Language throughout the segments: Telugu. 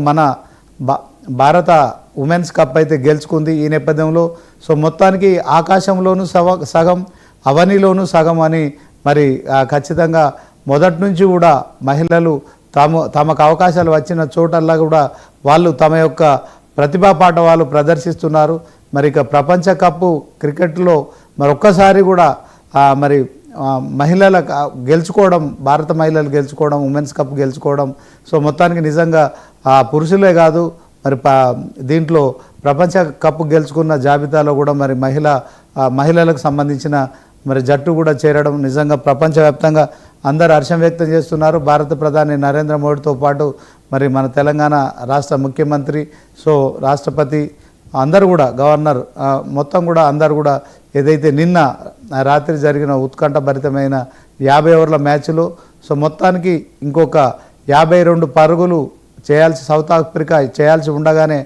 మన భారత ఉమెన్స్ కప్ అయితే గెలుచుకుంది. ఈ నేపథ్యంలో సో మొత్తానికి ఆకాశంలోనూ సగం అవనిలోనూ సగం అని మరి ఖచ్చితంగా మొదటి నుంచి కూడా మహిళలు తమకు అవకాశాలు వచ్చిన చోటల్లా కూడా వాళ్ళు తమ యొక్క ప్రతిభా పాఠవాలు ప్రదర్శిస్తున్నారు. మరి ఇక ప్రపంచ కప్పు క్రికెట్లో మరొక్కసారి కూడా మరి మహిళల గెలుచుకోవడం, భారత మహిళలు గెలుచుకోవడం, ఉమెన్స్ కప్ గెలుచుకోవడం సో మొత్తానికి నిజంగా పురుషులే కాదు మరి దీంట్లో ప్రపంచ కప్పు గెలుచుకున్న జాబితాలో కూడా మరి మహిళలకు సంబంధించిన మరి జట్టు కూడా చేరడం నిజంగా ప్రపంచవ్యాప్తంగా అందరూ హర్షం వ్యక్తం చేస్తున్నారు. భారత ప్రధాని నరేంద్ర మోడీతో పాటు మరి మన తెలంగాణ రాష్ట్ర ముఖ్యమంత్రి, సో రాష్ట్రపతి అందరూ కూడా, గవర్నర్ మొత్తం కూడా అందరూ కూడా ఏదైతే నిన్న రాత్రి జరిగిన ఉత్కంఠభరితమైన 50 ఓవర్ల మ్యాచ్లో సో మొత్తానికి ఇంకొక 52 పరుగులు సౌత్ ఆఫ్రికా చేయాల్సి ఉండగానే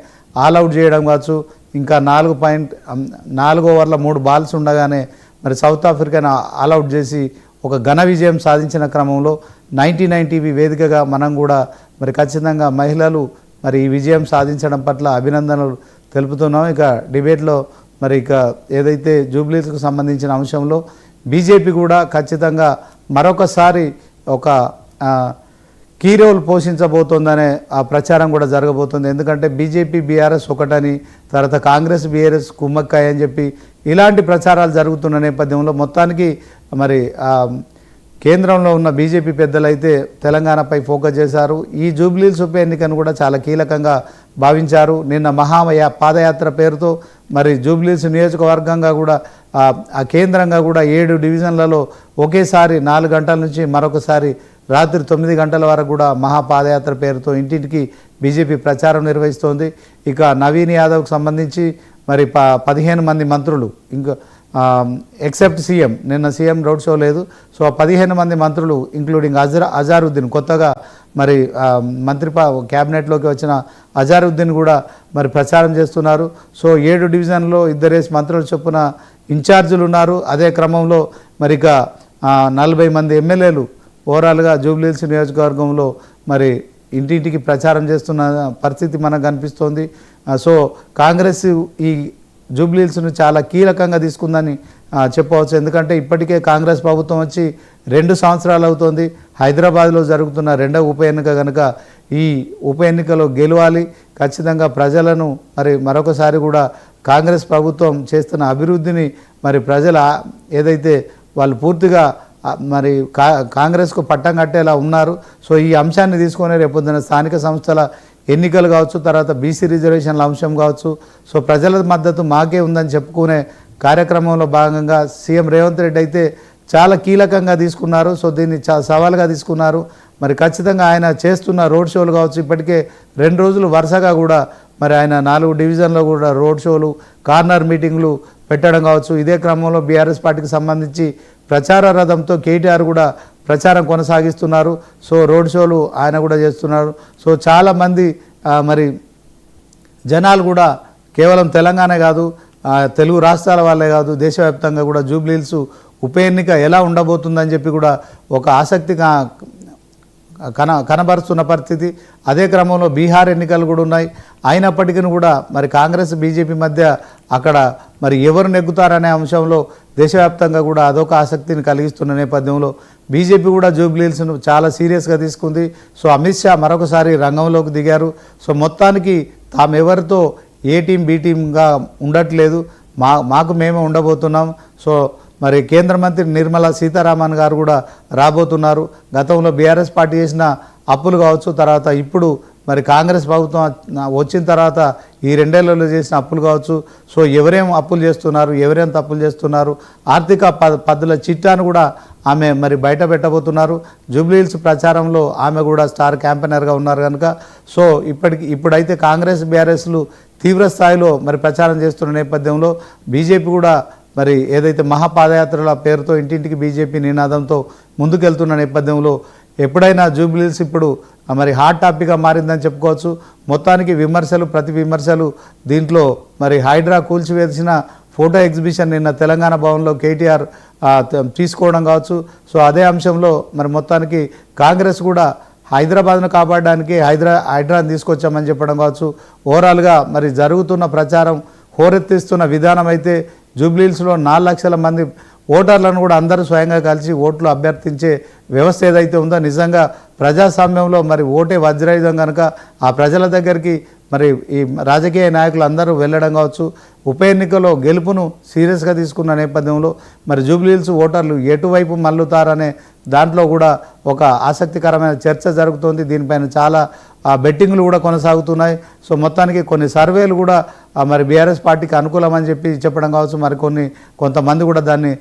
ఆల్అవుట్ చేయడం కావచ్చు, ఇంకా 4 ఓవర్ల 3 బాల్స్ ఉండగానే మరి సౌత్ ఆఫ్రికాను ఆల్అవుట్ చేసి ఒక ఘన విజయం సాధించిన క్రమంలో 99 టీవీ వేదికగా మనం కూడా మరి ఖచ్చితంగా మహిళలు మరి ఈ విజయం సాధించడం పట్ల అభినందనలు తెలుపుతున్నాం. ఇక డిబేట్లో మరి ఇక ఏదైతే జూబ్లీస్కు సంబంధించిన అంశంలో బీజేపీ కూడా ఖచ్చితంగా మరొకసారి ఒక కీ రోల్ పోషించబోతోందనే ఆ ప్రచారం కూడా జరగబోతుంది. ఎందుకంటే బీజేపీ బీఆర్ఎస్ ఒకటని, తర్వాత కాంగ్రెస్ బీఆర్ఎస్ కుమ్మక్కాయ అని చెప్పి ఇలాంటి ప్రచారాలు జరుగుతున్న నేపథ్యంలో మొత్తానికి మరి కేంద్రంలో ఉన్న బీజేపీ పెద్దలైతే తెలంగాణపై ఫోకస్ చేశారు. ఈ జూబ్లీహిల్స్ ఉప ఎన్నికను కూడా చాలా కీలకంగా భావించారు. నిన్న పాదయాత్ర పేరుతో మరి జూబ్లీహిల్స్ నియోజకవర్గంగా కూడా ఆ కేంద్రంగా కూడా 7 డివిజన్లలో ఒకేసారి 4 గంటల నుంచి మరొకసారి రాత్రి 9 గంటల వరకు కూడా మహాపాదయాత్ర పేరుతో ఇంటింటికి బీజేపీ ప్రచారం నిర్వహిస్తోంది. ఇక నవీన్ యాదవ్కు సంబంధించి మరి 15 మంది మంత్రులు, ఇంకా ఎక్సెప్ట్ సీఎం, నిన్న సీఎం రోడ్ షో లేదు, సో 15 మంది మంత్రులు ఇంక్లూడింగ్ అజారుద్దీన్, కొత్తగా మరి క్యాబినెట్లోకి వచ్చిన అజారుద్దీన్ కూడా మరి ప్రచారం చేస్తున్నారు. సో 7 డివిజన్లో 2 మంత్రుల చొప్పున ఇన్ఛార్జీలు ఉన్నారు. అదే క్రమంలో మరి ఇక 40 మంది ఎమ్మెల్యేలు ఓవరాల్గా జూబ్లీహిల్స్ నియోజకవర్గంలో మరి ఇంటింటికి ప్రచారం చేస్తున్న పరిస్థితి మనకు కనిపిస్తోంది. సో కాంగ్రెస్ ఈ జూబ్లీహిల్స్ను చాలా కీలకంగా తీసుకుందని చెప్పవచ్చు. ఎందుకంటే ఇప్పటికే కాంగ్రెస్ ప్రభుత్వం వచ్చి 2 సంవత్సరాలు అవుతోంది. హైదరాబాద్లో జరుగుతున్న 2వ ఉప ఎన్నిక కనుక ఈ ఉప ఎన్నికలో గెలవాలి, ఖచ్చితంగా ప్రజలను మరి మరొకసారి కూడా కాంగ్రెస్ ప్రభుత్వం చేస్తున్న అభివృద్ధిని మరి ప్రజలు ఏదైతే వాళ్ళు పూర్తిగా మరి కాంగ్రెస్కు పట్టం కట్టేలా ఉన్నారు. సో ఈ అంశాన్ని తీసుకొని రేపొద్దున స్థానిక సంస్థల ఎన్నికలు కావచ్చు, తర్వాత బీసీ రిజర్వేషన్ల అంశం కావచ్చు, సో ప్రజల మద్దతు మాకే ఉందని చెప్పుకునే కార్యక్రమంలో భాగంగా సీఎం రేవంత్ రెడ్డి అయితే చాలా కీలకంగా తీసుకున్నారు. సో దీన్ని సవాల్గా తీసుకున్నారు. మరి ఖచ్చితంగా ఆయన చేస్తున్న రోడ్ షోలు కావచ్చు, ఇప్పటికే 2 రోజులు వరుసగా కూడా మరి ఆయన 4 డివిజన్లో కూడా రోడ్ షోలు, కార్నర్ మీటింగ్లు పెట్టడం కావచ్చు. ఇదే క్రమంలో బీఆర్ఎస్ పార్టీకి సంబంధించి ప్రచార రథంతో కేటీఆర్ కూడా ప్రచారం కొనసాగిస్తున్నారు. సో రోడ్ షోలు ఆయన కూడా చేస్తున్నారు. సో చాలామంది మరి జనాలు కూడా కేవలం తెలంగాణ కాదు, తెలుగు రాష్ట్రాల వాళ్ళే కాదు, దేశవ్యాప్తంగా కూడా జూబ్లీహిల్స్ ఉప ఎన్నిక ఎలా ఉండబోతుందని చెప్పి కూడా ఒక ఆసక్తి కనబరుస్తున్న పరిస్థితి. అదే క్రమంలో బీహార్ ఎన్నికలు కూడా ఉన్నాయి. అయినప్పటికీ కూడా మరి కాంగ్రెస్ బీజేపీ మధ్య అక్కడ మరి ఎవరు నెగ్గుతారనే అంశంలో దేశవ్యాప్తంగా కూడా అదొక ఆసక్తిని కలిగిస్తున్న నేపథ్యంలో బీజేపీ కూడా జూబ్లీహిల్స్ను చాలా సీరియస్గా తీసుకుంది. సో అమిత్ షా మరొకసారి రంగంలోకి దిగారు. సో మొత్తానికి తామెవరితో ఏ టీం బి టీంగా ఉండట్లేదు, మాకు మేమే ఉండబోతున్నాం. సో మరి కేంద్ర మంత్రి నిర్మలా సీతారామన్ గారు కూడా రాబోతున్నారు. గతంలో బీఆర్ఎస్ పార్టీ చేసిన అప్పులు కావచ్చు, తర్వాత ఇప్పుడు మరి కాంగ్రెస్ ప్రభుత్వం వచ్చిన తర్వాత ఈ 2 ఏళ్లలో చేసిన అప్పులు కావచ్చు, సో ఎవరేం అప్పులు చేస్తున్నారు, ఎవరేం తప్పులు చేస్తున్నారు, ఆర్థిక పద్ధతుల చిట్టాను కూడా ఆమె మరి బయట పెట్టబోతున్నారు. జూబ్లీహిల్స్ ప్రచారంలో ఆమె కూడా స్టార్ క్యాంపెయినర్గా ఉన్నారు కనుక సో ఇప్పుడైతే కాంగ్రెస్ బీఆర్ఎస్లు తీవ్ర స్థాయిలో మరి ప్రచారం చేస్తున్న నేపథ్యంలో బీజేపీ కూడా మరి ఏదైతే మహాపాదయాత్రల పేరుతో ఇంటింటికి బీజేపీ నినాదంతో ముందుకెళ్తున్న నేపథ్యంలో ఎప్పుడైనా జూబ్లీహిల్స్ ఇప్పుడు మరి హాట్ టాపిక్గా మారిందని చెప్పుకోవచ్చు. మొత్తానికి ప్రతి విమర్శలు దీంట్లో మరి హైడ్రా కూల్చివేసిన ఫోటో ఎగ్జిబిషన్ నిన్న తెలంగాణ భవన్లో కేటీఆర్ తీసుకోవడం కావచ్చు. సో అదే అంశంలో మరి మొత్తానికి కాంగ్రెస్ కూడా హైదరాబాద్ను కాపాడడానికి హైడ్రాని తీసుకొచ్చామని చెప్పడం కావచ్చు. ఓవరాల్గా మరి జరుగుతున్న ప్రచారం హోరెత్తిస్తున్న విధానం అయితే జూబ్లీహిల్స్లో 4 లక్షల మంది ఓటర్లను కూడా అందరూ స్వయంగా కలిసి ఓట్లు అభ్యర్థించే వ్యవస్థ ఏదైతే ఉందో నిజంగా ప్రజాస్వామ్యంలో మరి ఓటే వజ్రాయుధం కనుక ఆ ప్రజల దగ్గరికి మరి ఈ రాజకీయ నాయకులు అందరూ వెళ్ళడం కావచ్చు. ఉప ఎన్నికలో గెలుపును సీరియస్గా తీసుకున్న నేపథ్యంలో మరి జూబ్లీహిల్స్ ఓటర్లు ఎటువైపు మల్లుతారనే దాంట్లో కూడా ఒక ఆసక్తికరమైన చర్చ జరుగుతోంది. దీనిపైన చాలా బెట్టింగ్లు కూడా కొనసాగుతున్నాయి. సో మొత్తానికి కొన్ని సర్వేలు కూడా మరి బీఆర్ఎస్ పార్టీకి అనుకూలమని చెప్పడం కావచ్చు. మరి కొంతమంది కూడా దాన్ని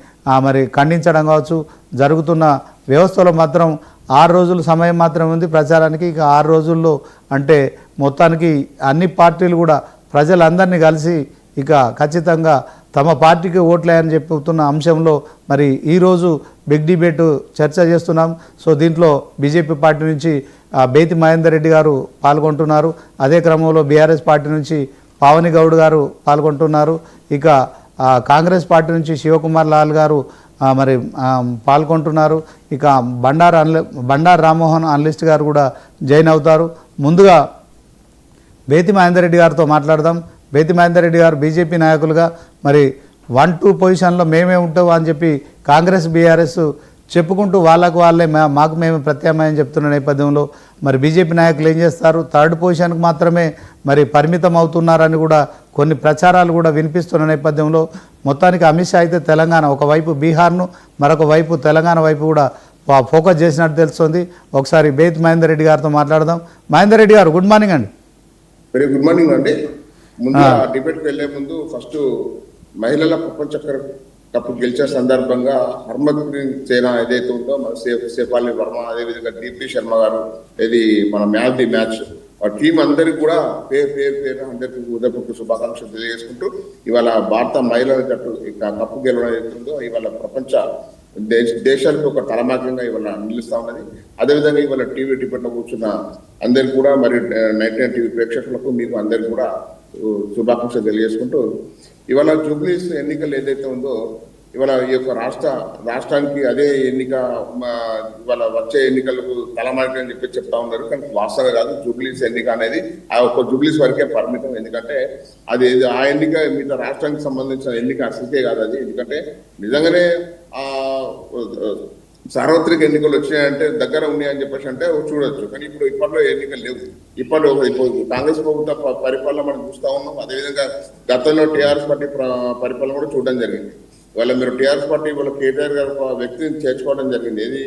మరి ఖండించడం కావచ్చు. జరుగుతున్న వ్యవస్థలో మాత్రం 6 రోజుల సమయం మాత్రమే ఉంది ప్రచారానికి. ఇక 6 రోజుల్లో అంటే మొత్తానికి అన్ని పార్టీలు కూడా ప్రజలందరినీ కలిసి ఇక ఖచ్చితంగా తమ పార్టీకి ఓట్లేయని చెప్తున్న అంశంలో మరి ఈరోజు బిగ్ డిబేట్ చర్చ చేస్తున్నాం. సో దీంట్లో బీజేపీ పార్టీ నుంచి బేతి మహేందర్ రెడ్డి గారు పాల్గొంటున్నారు. అదే క్రమంలో బీఆర్ఎస్ పార్టీ నుంచి పావని గౌడ్ గారు పాల్గొంటున్నారు. ఇక కాంగ్రెస్ పార్టీ నుంచి శివకుమార్ లాల్ గారు మరి పాల్గొంటున్నారు. ఇక బండారు రామ్మోహన్ అనలిస్ట్ గారు కూడా జాయిన్ అవుతారు. ముందుగా బేతి మహేందర్ రెడ్డి గారితో మాట్లాడదాం. బేతి మహేందర్ రెడ్డి గారు బీజేపీ నాయకులుగా మరి 1-2 పొజిషన్లో మేమే ఉంటాం అని చెప్పి కాంగ్రెస్ బీఆర్ఎస్ చెప్పుకుంటూ వాళ్ళకు వాళ్ళే మాకు మేము ప్రత్యామ్నాయం చెప్తున్న నేపథ్యంలో మరి బీజేపీ నాయకులు ఏం చేస్తారు? 3rd పొజిషన్కి మాత్రమే మరి పరిమితం అవుతున్నారని కూడా కొన్ని ప్రచారాలు కూడా వినిపిస్తున్న నేపథ్యంలో మొత్తానికి అమిత్ షా అయితే తెలంగాణ ఒకవైపు బీహార్ను మరొక వైపు తెలంగాణ వైపు కూడా ఫోకస్ చేసినట్టు తెలుస్తుంది. ఒకసారి బేతి మహేందర్ రెడ్డి గారితో మాట్లాడదాం. మహేందర్ రెడ్డి గారు గుడ్ మార్నింగ్ అండి. వెరీ గుడ్ మార్నింగ్ అండి. ముందు డిబేట్కి వెళ్లే ముందు ఫస్ట్ మహిళల ప్రపంచ కప్ గెలిచే సందర్భంగా హర్మన్ప్రీత్ సేన ఏదైతే ఉందో మన సేఫాలి వర్మ అదేవిధంగా దీప్తి శర్మ గారు ఇది మన మ్యాచ్ టీం అందరికి కూడా పేరు అందరికి ఉదయపూర్వక శుభాకాంక్షలు తెలియజేసుకుంటూ ఇవాళ భారత మహిళల జట్టు కప్పు గెలవడం ఏదైతుందో ఇవాళ ప్రపంచ దేశాలకు ఒక తలమాకంగా ఇవాళ నిలుస్తా ఉన్నది. అదేవిధంగా ఇవాళ టీవీ డిబేట్లో కూర్చున్న అందరికి కూడా మరి 99 టీవీ ప్రేక్షకులకు మీకు అందరికి కూడా శుభాకాంక్షలు తెలియజేసుకుంటూ ఇవాళ జూబ్లీహిల్స్ ఎన్నికలు ఏదైతే ఉందో ఇవాళ ఈ యొక్క రాష్ట్రానికి అదే ఎన్నిక ఇవాళ వచ్చే ఎన్నికలకు తలమానిక అని చెప్పి చెప్తా ఉన్నారు. కానీ వాస్తవం కాదు. జూబ్లీహిల్స్ ఎన్నిక అనేది ఆ ఒక్క జూబ్లీహిల్స్ వరకే పరిమితం. ఎందుకంటే అది ఆ ఎన్నిక మిగతా రాష్ట్రానికి సంబంధించిన ఎన్నిక అసలుకే కాదు అది. ఎందుకంటే నిజంగానే సార్వత్రిక ఎన్నికలు వచ్చినాయంటే దగ్గర ఉన్నాయని చెప్పేసి అంటే చూడొచ్చు. కానీ ఇప్పట్లో ఎన్నికలు లేవు. ఇప్పుడు కాంగ్రెస్ ప్రభుత్వ పరిపాలన మనం చూస్తా ఉన్నాం. అదేవిధంగా గతంలో టీఆర్ఎస్ పార్టీ పరిపాలన కూడా చూడడం జరిగింది. ఇవాళ మీరు టీఆర్ఎస్ పార్టీ ఇవాళ కేటీఆర్ గారు వ్యక్తిని చేర్చుకోవడం జరిగింది. ఏది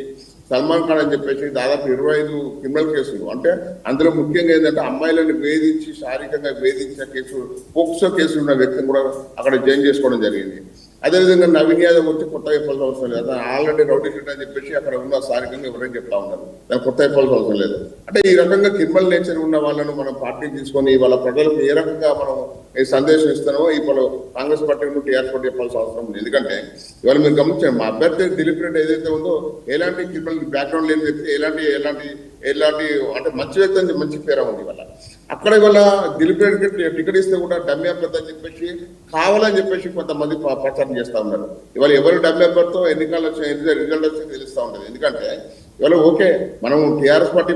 సల్మాన్ ఖాన్ అని చెప్పేసి దాదాపు 25 క్రిమినల్ కేసులు. అంటే అందులో ముఖ్యంగా ఏంటంటే అమ్మాయిలను వేధించి శారీరకంగా వేధించిన కేసు పోక్సో కేసులు ఉన్న వ్యక్తిని కూడా అక్కడ జాయిన్ చేసుకోవడం జరిగింది. అదేవిధంగా నవీన్ యాదవ్ వచ్చి కొత్త చెప్పాల్సిన అవసరం లేదు. ఆల్రెడీ రౌడీ షీట్ అని చెప్పేసి అక్కడ ఉన్న స్థానికంగా ఎవరైనా చెప్తా ఉన్నారు. దానికి కొత్త చెప్పాల్సిన అవసరం లేదు. అంటే ఈ రకంగా క్రిమినల్ నేచర్ ఉన్న వాళ్ళను మనం పార్టీకి తీసుకొని వాళ్ళ ప్రజలకు ఏ రకంగా మనం ఈ సందేశం ఇస్తున్నామో ఇప్పుడు కాంగ్రెస్ పార్టీ టీఆర్ఎస్ పార్టీ చెప్పాల్సిన అవసరం ఉంది. ఎందుకంటే ఇవాళ మీరు గమనించండి, మా అభ్యర్థి దిలీప్ రెడ్డి ఏదైతే ఉందో ఎలాంటి క్రిమినల్ బ్యాక్గ్రౌండ్ లేని వ్యక్తి, ఎలాంటి అంటే మంచి వ్యక్తి అని మంచి పేరు ఉంది. ఇవాళ అక్కడ ఇవాళ దిలీప్ రెడ్డికి టికెట్ ఇస్తే కూడా డమ్మీ అభ్యర్థి అని చెప్పేసి కావాలని చెప్పేసి కొంతమంది ప్రచారం చేస్తా ఉన్నారు. ఇవాళ ఎవరు డమ్మీ అభ్యర్థితో ఎన్నికలు వచ్చిన రిజల్ట్ వచ్చి తెలుస్తూ ఉంటుంది. ఎందుకంటే ఇవాళ ఓకే మనం టీఆర్ఎస్ పార్టీ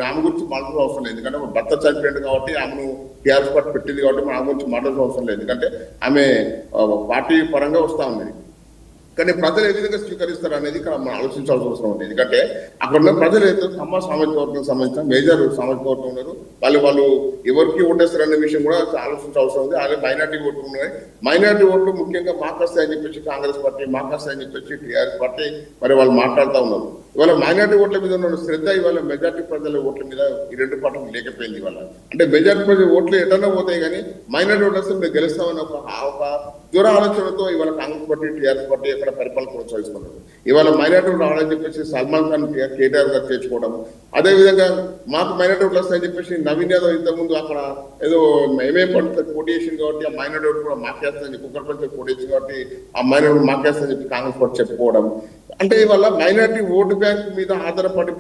ఆమె గురించి మాట్లాడాల్సిన అవసరం లేదు. ఎందుకంటే భర్త చనిపోయింది కాబట్టి ఆమెను టీఆర్ఎస్ పార్టీ పెట్టింది కాబట్టి ఆమె గురించి మాట్లాడాల్సిన అవసరం లేదు. ఎందుకంటే ఆమె పార్టీ పరంగా వస్తూ ఉంది. కానీ ప్రజలు ఏ విధంగా స్వీకరిస్తారు అనేది ఇక్కడ మనం ఆలోచించాల్సిన అవసరం ఉంది. ఎందుకంటే అక్కడ ఉన్న ప్రజలు అయితే తమ సామాజిక వర్గం సంబంధించిన మేజర్ సామాజిక వర్గం ఉన్నారు. వాళ్ళు ఎవరికి ఓటేస్తారు అనే విషయం కూడా ఆలోచించాల్సిన అవసరం ఉంది. అలాగే మైనార్టీ ఓట్లు ఉన్నాయి. మైనార్టీ ఓట్లు ముఖ్యంగా మాకొస్తాయి అని చెప్పేసి కాంగ్రెస్ పార్టీ, మాకొస్తాయి అని చెప్పేసి టీఆర్ఎస్ పార్టీ మరి వాళ్ళు మాట్లాడుతూ ఉన్నారు. ఇవాళ మైనార్టీ ఓట్ల మీద ఉన్న శ్రద్ధ ఇవాళ మెజార్టీ ప్రజల ఓట్ల మీద ఈ రెండు పార్టీలు లేకపోయింది. ఇవాళ అంటే మెజార్టీ ప్రజల ఓట్లు ఎటన్నా పోతాయి కానీ మైనార్టీ ఓట్లు వస్తే మేము గెలుస్తామని ఒక దూర ఆలోచనతో ఇవాళ కాంగ్రెస్ పార్టీ, టీఆర్ఎస్ పార్టీ ఎక్కడ పరిపాలన కొనసాగిస్తున్నారు. ఇవాళ మైనార్టీ ఓట్లు రావాలని చెప్పేసి సల్మాన్ ఖాన్ కేటీఆర్ గారు చేర్చుకోవడం, అదేవిధంగా మాకు మైనార్టీ ఓట్లు వస్తాయని చెప్పేసి నవీన్ యాదవ్ ఇంతకుముందు అక్కడ ఏదో ఏమేం పడుతుంది పోటీ చేసింది కాబట్టి ఆ మైనార్టీ ఓట్లు కూడా మాకేస్తుందని చెప్పి కుక్కడపల్లి పోటీ చేసింది కాబట్టి ఆ మైనార్టీ మాకేస్తుందని చెప్పి కాంగ్రెస్ పార్టీ చెప్పుకోవడం. అంటే ఇవాళ మైనార్టీ ఓటు బ్యాంక్ మీద ఆధారపడి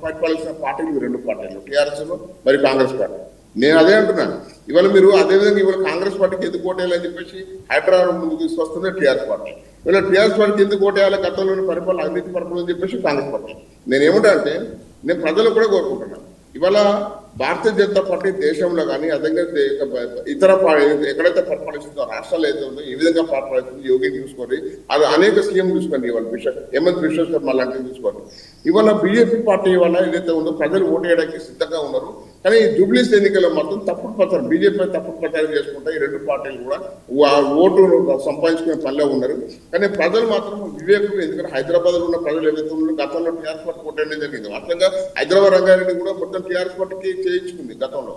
పరిపాలించిన పార్టీలు రెండు పార్టీలు, టీఆర్ఎస్ మరి కాంగ్రెస్ పార్టీ. నేను అదే అంటున్నాను. ఇవాళ మీరు అదేవిధంగా ఇవాళ కాంగ్రెస్ పార్టీకి ఎందుకు ఓటేయాలని చెప్పేసి హైదరాబాద్ ముందుకు తీసుకొస్తుంది టీఆర్ఎస్ పార్టీ. ఇవాళ టీఆర్ఎస్ పార్టీకి ఎందుకు ఓటేయాలి, గతంలోని పరిపాలన అవినీతి పరిపాలన అని చెప్పేసి కాంగ్రెస్ పార్టీ. నేనేమంటా అంటే నేను ప్రజలు కూడా కోరుకుంటున్నాను. ఇవాళ భారతీయ జనతా పార్టీ దేశంలో కానీ అదేవిధంగా ఇతర ఎక్కడైతే పరిపాలిస్తుందో రాష్ట్రాలు ఏదైతే ఉందో ఏ విధంగా పరిపాలిస్తుంది యోగిని చూసుకోండి, అది అనేక సీఎం చూసుకోండి, ఇవాళ హేమంత్ బిశ్వ శర్మ లాంటివి చూసుకోండి. ఇవాళ బీజేపీ పార్టీ వల్ల ఏదైతే ఉందో ప్రజలు ఓటు వేయడానికి సిద్ధంగా ఉన్నారు. కానీ ఈ జూబ్లీస్ ఎన్నికల్లో మాత్రం తప్పుడు ప్రచారం, బీజేపీ తప్పుడు ప్రచారం చేసుకుంటా ఈ రెండు పార్టీలు కూడా ఓటు సంపాదించుకునే పనిలో ఉన్నారు. కానీ ప్రజలు మాత్రం వివేకులు, ఎందుకంటే హైదరాబాద్ లో ఉన్న ప్రజలు ఏదైతే ఉన్నారో గతంలో టీఆర్ఎస్ పార్టీ ఓటేయడం జరిగింది. వాస్తవంగా హైదరాబాద్ రంగారెడ్డి కూడా మొత్తం టీఆర్ఎస్ పార్టీకి చేయించుకుంది గతంలో.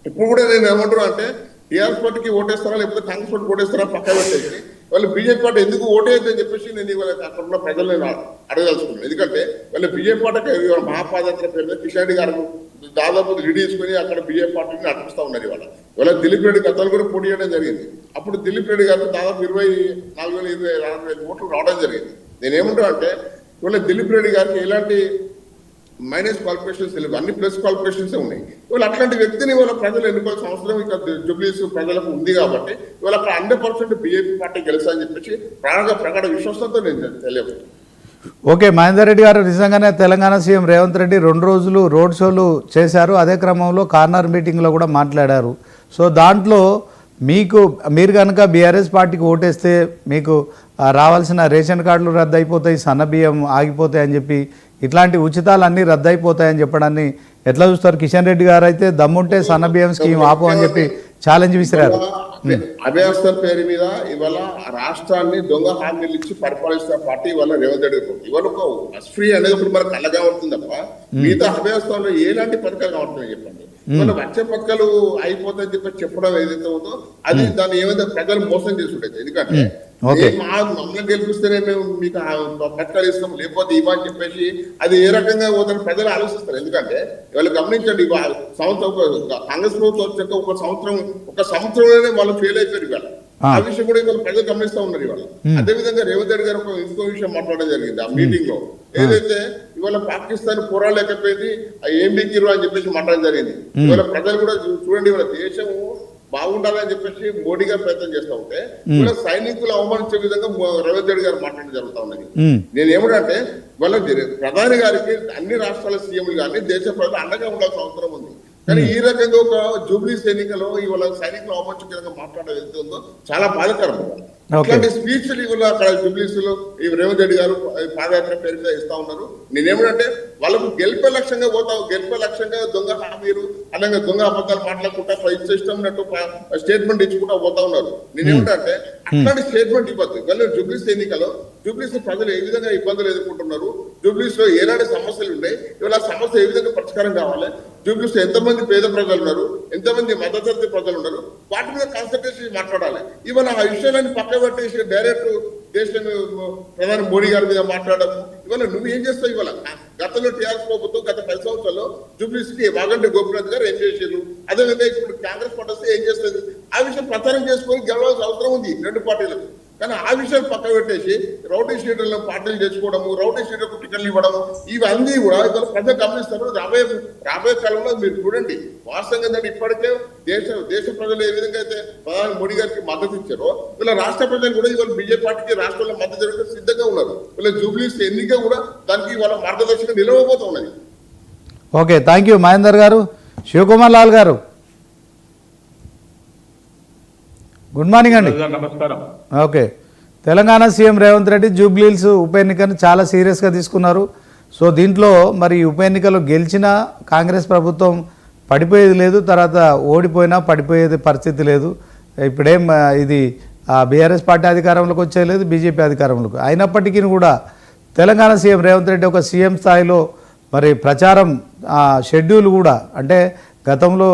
ఇప్పుడు కూడా నేను ఏమంటున్నా అంటే టీఆర్ఎస్ పార్టీకి ఓటేస్తారా లేకపోతే కాంగ్రెస్ పార్టీకి ఓటేస్తారా పక్క పెట్టేసి వాళ్ళు బీజేపీ పార్టీ ఎందుకు ఓటేయద్దని చెప్పేసి నేను ఇవాళ అక్కడ ఉన్న ప్రజలు నేను అడగదలుచుకున్నాను. ఎందుకంటే వాళ్ళ బీజేపీ పార్టీకి మహాపాదయాత్ర పేరు మీద కిషన్ రెడ్డి గారు దాదాపు లీడ్ తీసుకుని అక్కడ బీజేపీ పార్టీని నడిపిస్తా ఉన్నారు. ఇవాళ దిలీప్ రెడ్డి గతంలో కూడా పోటీ చేయడం జరిగింది. అప్పుడు దిలీప్ రెడ్డి గారు దాదాపు 24,000-24,000 ఓట్లు రావడం జరిగింది. నేనేమంటా అంటే ఇవాళ దిలీప్ రెడ్డి గారికి ఎలాంటి మైనస్ క్వాలిఫికేషన్స్ లేవు, అన్ని ప్లస్ క్వాలిఫికేషన్స్ ఉన్నాయి. ఇవాళ అట్లాంటి వ్యక్తిని ఇవాళ ప్రజలు ఎన్నుకోవాల్సిన అవసరం ఇక్కడ జూబ్లీస్ ప్రజలకు ఉంది. కాబట్టి ఇవాళ అక్కడ 100% బీజేపీ పార్టీ గెలుస్తా అని చెప్పేసి ప్రగాఢ విశ్వాసంతో నేను తెలియదు. ఓకే, మహేందర్ రెడ్డి గారు నిజంగానే తెలంగాణ సీఎం రేవంత్ రెడ్డి 2 రోజులు రోడ్ షోలు చేశారు. అదే క్రమంలో కార్నర్ మీటింగ్లో కూడా మాట్లాడారు. సో దాంట్లో మీరు కనుక బీఆర్ఎస్ పార్టీకి ఓటేస్తే మీకు రావాల్సిన రేషన్ కార్డులు రద్దు అయిపోతాయి, సన్న బియ్యం ఆగిపోతాయి అని చెప్పి, ఇట్లాంటి ఉచితాలు అన్నీ రద్దు అయిపోతాయని చెప్పడాన్ని ఎట్లా చూస్తారు? కిషన్ రెడ్డి గారు అయితే దమ్ముంటే సన్న బియ్యం స్కీమ్ ఆపు అని చెప్పి ఛాలెంజ్ విసిరారు. అభయస్థల పేరు మీద ఇవాళ రాష్ట్రాన్ని దొంగ హామీలు ఇచ్చి పరిపాలిస్తున్న పార్టీ ఇవాళ రేవంత్ రెడ్డి. ఇవాళ ఒక ఫ్రీ అనేది ఒకటి మనకు కళ్ళగా ఉంటుంది తప్ప మిగతా అభయస్థలంలో ఎలాంటి పథకాలు కావట్లేదు చెప్పండి. ఇవాళ వచ్చే పథకాలు అయిపోతాయని చెప్పి చెప్పడం ఏదైతే ఉందో అది దాన్ని ఏమైతే ప్రజలు మోసం చేసుకుంటుంది. ఎందుకంటే మమ్మల్ని గెలిపిస్తేనే మేము మీకు పథకాలు ఇస్తాం లేకపోతే ఇవ్వని చెప్పేసి అది ఏ రకంగా పోతారని ప్రజలు ఆలోచిస్తారు. ఎందుకంటే ఇవాళ గమనించండి, సంవత్సరం కాంగ్రెస్ ప్రభుత్వం వచ్చాక ఒక సంవత్సరంలోనే వాళ్ళు ఫెయిల్ అయిపోయారు. ఇవాళ ఆ విషయం కూడా ఇవాళ ప్రజలు గమనిస్తా ఉన్నారు. ఇవాళ అదే విధంగా రేవంత్ రెడ్డి గారు ఇంకో విషయం మాట్లాడడం జరిగింది ఆ మీటింగ్ లో. ఏదైతే ఇవాళ పాకిస్తాన్ పోరాడలేకపోయింది ఏం బిక్కిరు అని చెప్పేసి మాట్లాడడం జరిగింది. ఇవాళ ప్రజలు కూడా చూడండి, ఇవాళ దేశము బాగుండాలని చెప్పేసి మోడీ గారు ప్రయత్నం చేస్తూ ఉంటే ఇవాళ సైనికులు అవమానించే విధంగా రేవంత్ రెడ్డి గారు మాట్లాడడం జరుగుతా ఉన్నది. నేను ఏమిటంటే వాళ్ళ ప్రధాని గారికి అన్ని రాష్ట్రాల సీఎంలు కానీ దేశ ప్రజలు అండగా ఉండాల్సిన అవసరం ఉంది. కానీ ఈ రకంగా ఒక జూబ్లీస్ ఎన్నికలో ఇవాళ సైనికులు అవమానించే విధంగా మాట్లాడడం ఏదైతే ఉందో చాలా బాధాకరం. అట్లాంటి స్పీచ్లు ఇవాళ అక్కడ జూబ్లీస్ లో ఈ రేవంత్ రెడ్డి గారు పాదయాత్ర పేరు మీద ఇస్తా ఉన్నారు. నేనేమిటంటే వాళ్ళకు గెలిపే లక్ష్యంగా దొంగ హామీలు అలాగే దొంగ అబద్ధాలు మాట్లాడుకుంటా ఇష్టం ఉన్నట్టు స్టేట్మెంట్ ఇచ్చుకుంటా పోతా ఉన్నారు. నేనేమిటంటే అట్లాంటి స్టేట్మెంట్ ఇవ్వద్దు. కానీ జూబ్లీస్ ఎన్నికలో జూబ్లీస్ ప్రజలు ఏ విధంగా ఇబ్బందులు ఎదుర్కొంటున్నారు, జూబ్లీస్ లో ఎలాంటి సమస్యలు ఉన్నాయి, ఇవాళ ఆ సమస్య ఏ విధంగా పరిష్కారం కావాలి, జూబ్లీస్ లో ఎంతమంది పేద ప్రజలు ఉన్నారు, ఎంతమంది మధ్యతరగతి ప్రజలు ఉన్నారు, వాటి మీద కాన్సన్ట్రేషన్ మాట్లాడాలి. ఇవాళ ఆ విషయాలన్నీ పక్క పెట్టేసి డైరెక్ట్ దేశం ప్రధాని మోడీ గారి మీద మాట్లాడము. ఇవాళ నువ్వు ఏం చేస్తావు? ఇవాళ గతంలో టీఆర్ఎస్ ప్రభుత్వం గత 10 సంవత్సరాల్లో జూబ్లీస్ కి వాగంటి గోపినాథ్ గారు ఏం చేసారు, అదేవిధంగా ఇప్పుడు కాంగ్రెస్ పార్టీ వస్తే ఏం చేస్తుంది, ఆ విషయం ప్రచారం చేసుకొని గెలవాల్సిన అవసరం ఉంది రెండు పార్టీలకు. కానీ ఆ విషయాలు పక్క పెట్టేసి రౌడీ షీటర్లను పార్టీలు తెచ్చుకోవడము, రౌడీ షీటర్లకు టికెట్లు ఇవ్వడము, ఇవన్నీ కూడా ఇవాళ ప్రజలు గమనిస్తారు. రాబోయే కాలంలో మీరు చూడండి, వాస్తవంగా ఏంటంటే ఇప్పటికే దేశ ప్రజలు ఏ విధంగా అయితే ప్రధాని మోడీ గారికి మద్దతు ఇచ్చారో ఇలా రాష్ట్ర ప్రజలు కూడా ఇవాళ బీజేపీ పార్టీకి రాష్ట్రంలో మద్దతు జరగడానికి సిద్ధంగా ఉన్నారు. ఇలా జూబ్లీస్ ఎన్నిక కూడా దానికి వాళ్ళ మార్గదర్శకంగా నిలవబోతూ ఉన్నది. ఓకే, థ్యాంక్ యూ మహేందర్ గారు. శివకుమార్ లాల్ గారు గుడ్ మార్నింగ్ అండి. నమస్కారం. ఓకే, తెలంగాణ సీఎం రేవంత్ రెడ్డి జూబ్లీహిల్స్ ఉప ఎన్నికను చాలా సీరియస్గా తీసుకున్నారు. సో దీంట్లో మరి ఉప ఎన్నికలో గెలిచినా కాంగ్రెస్ ప్రభుత్వం పడిపోయేది లేదు, తర్వాత ఓడిపోయినా పడిపోయేది పరిస్థితి లేదు. ఇప్పుడేం ఇది బీఆర్ఎస్ పార్టీ అధికారంలోకి వచ్చేయలేదు, బీజేపీ అధికారంలోకి. అయినప్పటికీ కూడా తెలంగాణ సీఎం రేవంత్ రెడ్డి ఒక సీఎం స్థాయిలో మరి ప్రచారం షెడ్యూల్ కూడా, అంటే గతంలో